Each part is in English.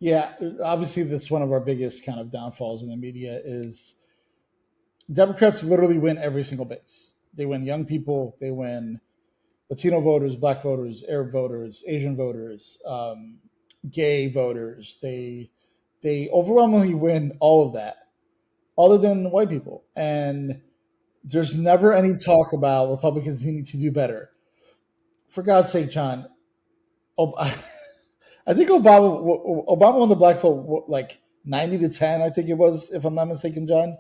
Yeah, obviously that's one of our biggest kind of downfalls in the media is Democrats literally win every single base. They win young people, they win Latino voters, Black voters, Arab voters, Asian voters, gay voters. They overwhelmingly win all of that, other than white people. And there's never any talk about Republicans needing to do better. For God's sake, John, I think Obama won the black vote like 90-10. I think it was, if I'm not mistaken, John.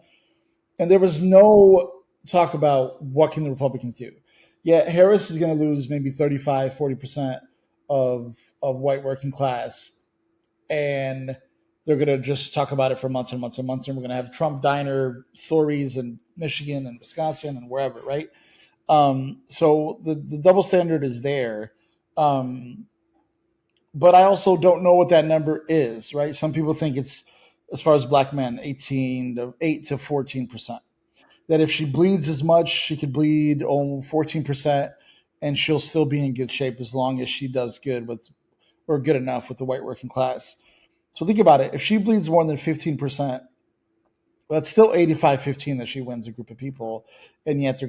And there was no talk about what can the Republicans do. Yeah, Harris is going to lose maybe 35, 40% of white working class, and they're going to just talk about it for months and months and months. And we're going to have Trump diner stories in Michigan and Wisconsin and wherever, right? So the double standard is there. Um, but I also don't know what that number is, right? Some people think it's, as far as black men, 18 to 8 to 14%. That if she bleeds as much, she could bleed 14%, and she'll still be in good shape as long as she does good with, or good enough with the white working class. So think about it. If she bleeds more than 15%, that's still 85-15 that she wins a group of people, and yet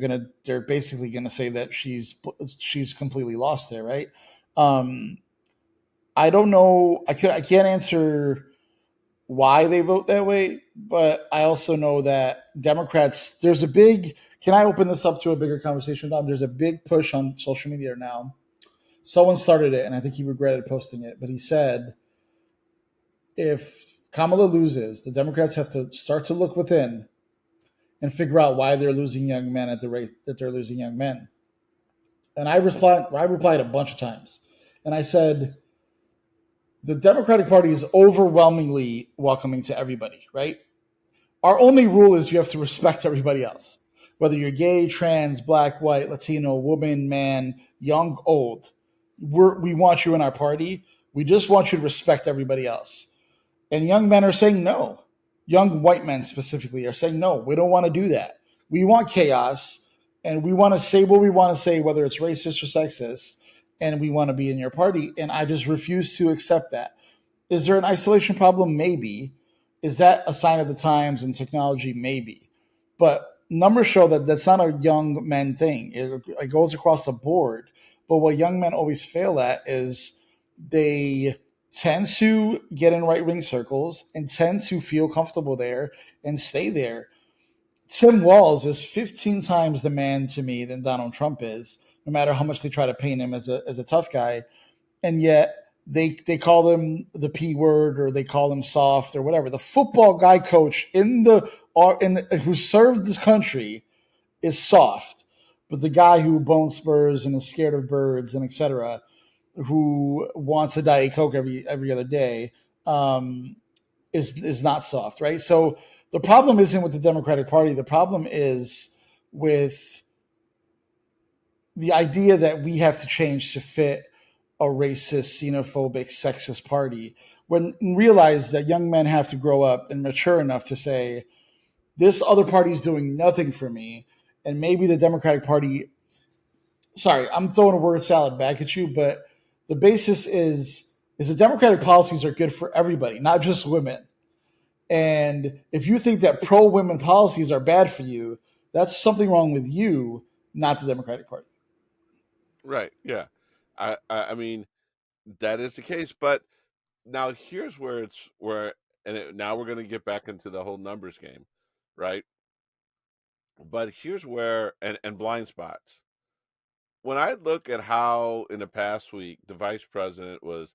they're basically gonna say that she's completely lost there, right? Um, I don't know. I can't answer why they vote that way, but I also know that Democrats. There's a big. Can I open this up to a bigger conversation, Don? There's a big push on social media now. Someone started it, and I think he regretted posting it, but he said if Kamala loses, the Democrats have to start to look within and figure out why they're losing young men at the rate that they're losing young men. And I replied a bunch of times, and I said the Democratic Party is overwhelmingly welcoming to everybody, right? Our only rule is you have to respect everybody else, whether you're gay, trans, black, white, Latino, woman, man, young, old. We want you in our party. We just want you to respect everybody else. And young men are saying no. Young white men specifically are saying no. We don't want to do that. We want chaos, and we want to say what we want to say, whether it's racist or sexist, and we want to be in your party. And I just refuse to accept that. Is there an isolation problem? Maybe. Is that a sign of the times and technology? Maybe. But numbers show that that's not a young men thing. It goes across the board. But what young men always fail at is they tend to get in right wing circles and tend to feel comfortable there and stay there. Tim Walz is 15 times the man to me than Donald Trump is, no matter how much they try to paint him as a tough guy. And yet they call him the P word, or they call him soft or whatever. The football guy coach who served this country is soft, but the guy who bones spurs and is scared of birds and etc., who wants a diet coke every other day, um, is not soft, right? So the problem isn't with the Democratic Party. The problem is with the idea that we have to change to fit a racist, xenophobic, sexist party, when realize that young men have to grow up and mature enough to say, this other party is doing nothing for me. And maybe the Democratic Party, sorry, I'm throwing a word salad back at you, but the basis is the Democratic policies are good for everybody, not just women. And if you think that pro women policies are bad for you, that's something wrong with you, not the Democratic Party. Right. Yeah. I mean, that is the case. But now here's where now we're going to get back into the whole numbers game, right? But here's where, and blind spots. When I look at how in the past week the vice president was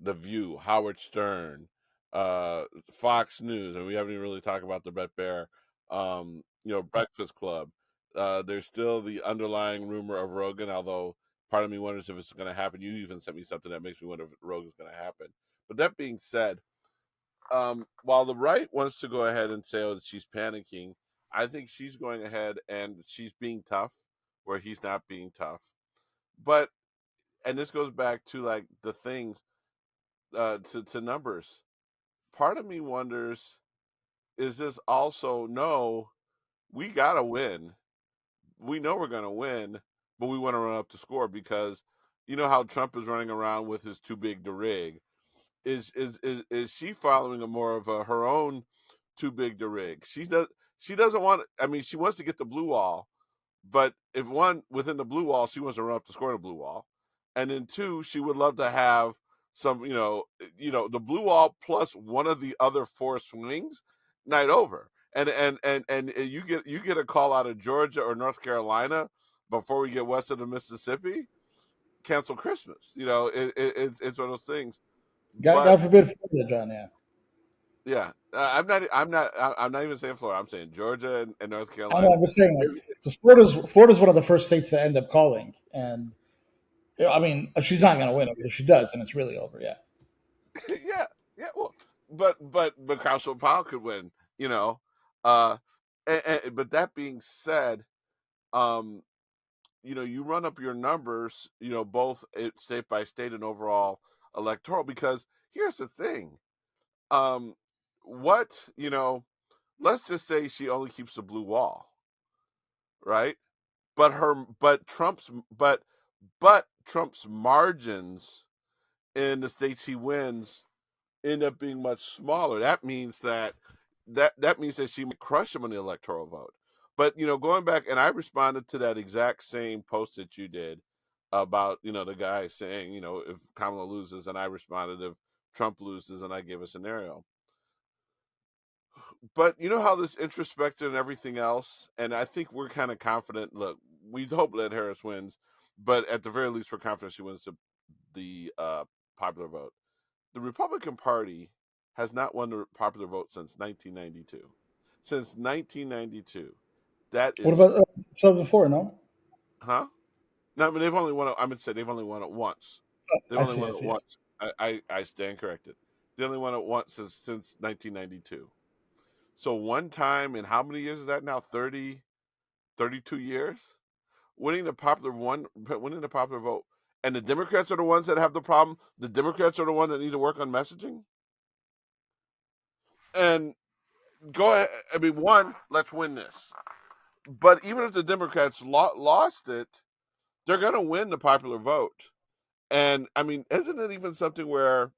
The View, Howard Stern, Fox News, and we haven't even really talked about the Brett Bear, Breakfast Club. There's still the underlying rumor of Rogan, although part of me wonders if it's going to happen. You even sent me something that makes me wonder if Rogan's going to happen. But that being said, while the right wants to go ahead and say, oh, that she's panicking, I think she's going ahead and she's being tough where he's not being tough. But, and this goes back to like the things, to numbers. Part of me wonders, is this also, no, we got to win. We know we're going to win, but we want to run up the score because you know how Trump is running around with his too big to rig. is she following a more of her own too big to rig? She doesn't want. I mean, she wants to get the blue wall, but if one within the blue wall, she wants to run up to score the blue wall, and then two, she would love to have some, the blue wall plus one of the other four swings night over, and you get a call out of Georgia or North Carolina before we get west of the Mississippi, cancel Christmas. It's one of those things. But God forbid Florida, John. Yeah. yeah, I'm not even saying Florida. I'm saying Georgia and North I know. Carolina. I'm just saying, like, If- because Florida's one of the first states to end up calling, and I mean, she's not going to win it. But if she does, then it's really over. Yeah. yeah, yeah. Well, but Council Powell could win. You know, uh, but that being said, um, you run up your numbers. Both state by state and overall electoral. Because here's the thing. Um, what let's just say she only keeps the blue wall, right? But Trump's margins in the states he wins end up being much smaller. That means that she might crush him on the electoral vote. But going back, and I responded to that exact same post that you did about the guy saying if Kamala loses, and I responded if Trump loses, and I gave a scenario. But you know how this introspective and everything else, and I think we're kind of confident. Look, we hope that Harris wins, but at the very least, we're confident she wins the popular vote. The Republican Party has not won the popular vote since 1992. Since 1992, that What is, about 2004? No. huh? No, I mean they've only won it. I would say they've only won it once. They've I only see. won I it see. I see. once. I stand corrected. They only won it once since 1992. So one time in how many years is that now? 32 years. Winning the popular vote, and the Democrats are the ones that have the problem. The Democrats are the ones that need to work on messaging. And go ahead. I mean, let's win this. But even if the Democrats lost it, they're going to win the popular vote. And I mean, isn't it even something where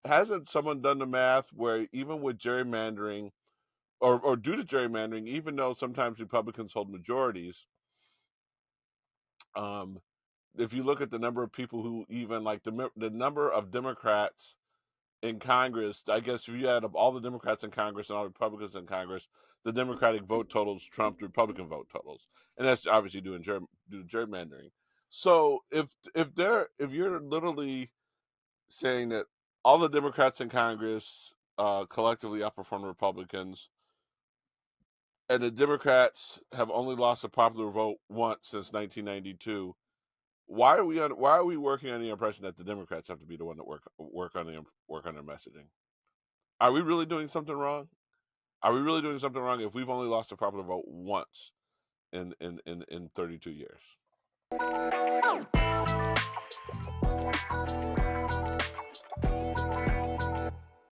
hasn't someone done the math where even with gerrymandering or due to gerrymandering, even though sometimes Republicans hold majorities, um, if you look at the number of people who even like the number of Democrats in Congress, I guess if you add up all the Democrats in Congress and all the Republicans in Congress, the Democratic vote totals trump the Republican vote totals, and that's obviously due to gerrymandering. So if you're literally saying that all the Democrats in Congress collectively outperform the Republicans, and the Democrats have only lost a popular vote once since 1992, why are we working on the impression that the Democrats have to be the one that work on their messaging? Are we really doing something wrong? Are we really doing something wrong if we've only lost a popular vote once in 32 years?